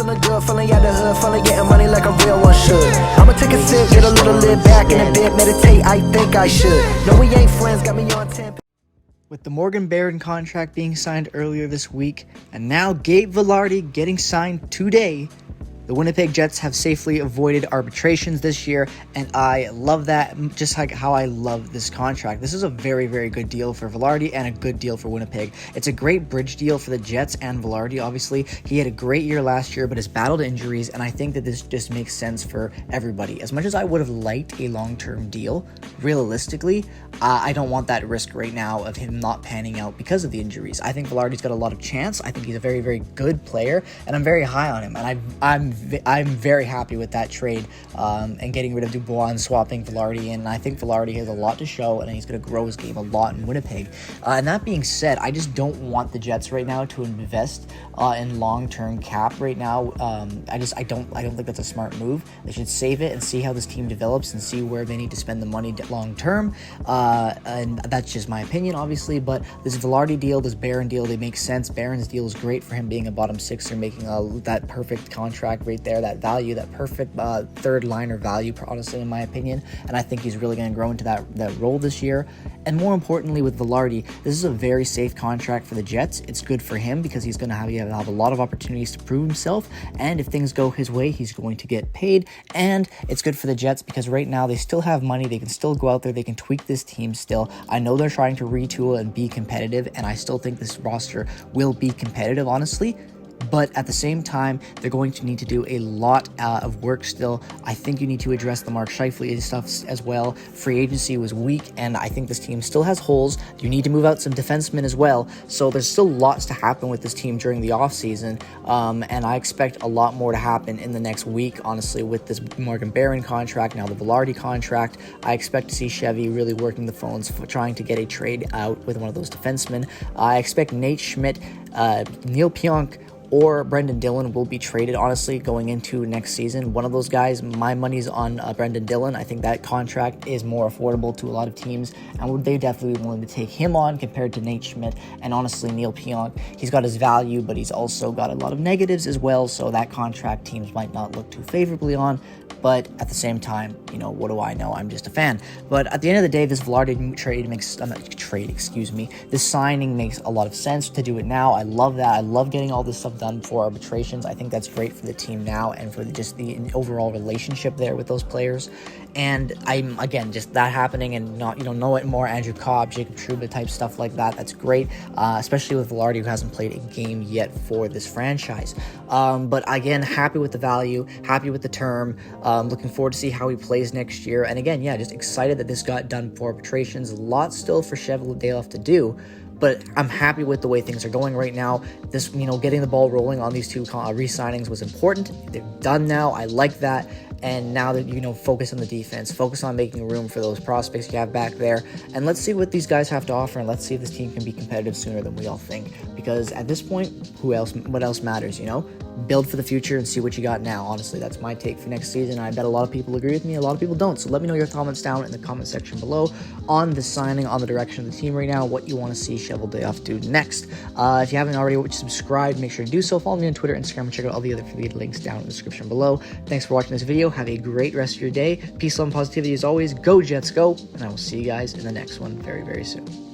feeling good, feeling out the hood, feeling getting money like a real one should. I'ma take a sip, get a little lit back in a bit, meditate, I think I should. No, we ain't friends, got me on 10. With the Morgan Barron contract being signed earlier this week, and now Gabe Vilardi getting signed today, the Winnipeg Jets have safely avoided arbitrations this year, and I love that, just like how I love this contract. This is a very, very good deal for Vilardi and a good deal for Winnipeg. It's a great bridge deal for the Jets and Vilardi, obviously. He had a great year last year, but has battled injuries, and I think that this just makes sense for everybody. As much as I would have liked a long-term deal, realistically, I don't want that risk right now of him not panning out because of the injuries. I think Vilardi's got a lot of chance. I think he's a very, very good player, and I'm very high on him, and I'm very happy with that trade and getting rid of Dubois and swapping Vilardi in. I think Vilardi has a lot to show, and he's going to grow his game a lot in Winnipeg. And that being said, I just don't want the Jets right now to invest in long-term cap right now. I don't think that's a smart move. They should save it and see how this team develops and see where they need to spend the money long-term. And that's just my opinion, obviously. But this Vilardi deal, this Barron deal, they make sense. Barron's deal is great for him being a bottom sixer, making that perfect contract right there, that value, that perfect third liner value, honestly, in my opinion. And I think he's really going to grow into that role this year. And more importantly, with Vilardi, this is a very safe contract for the Jets. It's good for him because he's going to have a lot of opportunities to prove himself. And if things go his way, he's going to get paid. And it's good for the Jets because right now they still have money. They can still go out there. They can tweak this team still. I know they're trying to retool and be competitive, and I still think this roster will be competitive, honestly. But at the same time, they're going to need to do a lot of work still. I think you need to address the Mark Scheifele stuff as well. Free agency was weak, and I think this team still has holes. You need to move out some defensemen as well. So there's still lots to happen with this team during the offseason, and I expect a lot more to happen in the next week, honestly, with this Morgan Barron contract, now the Vilardi contract. I expect to see Chevy really working the phones, trying to get a trade out with one of those defensemen. I expect Nate Schmidt, Neil Pionk, or Brendan Dillon will be traded, honestly, going into next season. One of those guys, my money's on Brendan Dillon. I think that contract is more affordable to a lot of teams, and they definitely be willing to take him on compared to Nate Schmidt. And honestly, Neil Pionk, he's got his value, but he's also got a lot of negatives as well, so that contract teams might not look too favorably on. But at the same time, what do I know? I'm just a fan. But at the end of the day, this Vilardi this signing makes a lot of sense to do it now. I love that. I love getting all this stuff done for arbitrations. I think that's great for the team now and for just the overall relationship there with those players. And I'm, again, just that happening and not, know it more, Andrew Cobb, Jacob Trouba type stuff like that. That's great, especially with Vilardi, who hasn't played a game yet for this franchise. But again, happy with the value, happy with the term. Looking forward to see how he plays next year. And again, just excited that this got done for arbitrations. A lot still for Cheveldayoff to do, but I'm happy with the way things are going right now. This, getting the ball rolling on these two re-signings was important. They're done now. I like that. And now that, focus on the defense, focus on making room for those prospects you have back there. And let's see what these guys have to offer, and let's see if this team can be competitive sooner than we all think. Because at this point, what else matters, Build for the future and see what you got now. Honestly, that's my take for next season. I bet a lot of people agree with me, a lot of people don't. So let me know your comments down in the comment section below on the signing, on the direction of the team right now, what you want to see Cheveldayoff do next. If you haven't already subscribed, make sure to do so. Follow me on Twitter, Instagram, and check out all the other affiliate links down in the description below. Thanks for watching this video. Have a great rest of your day. Peace, love, and positivity as always. Go Jets, go. And I will see you guys in the next one very, very soon.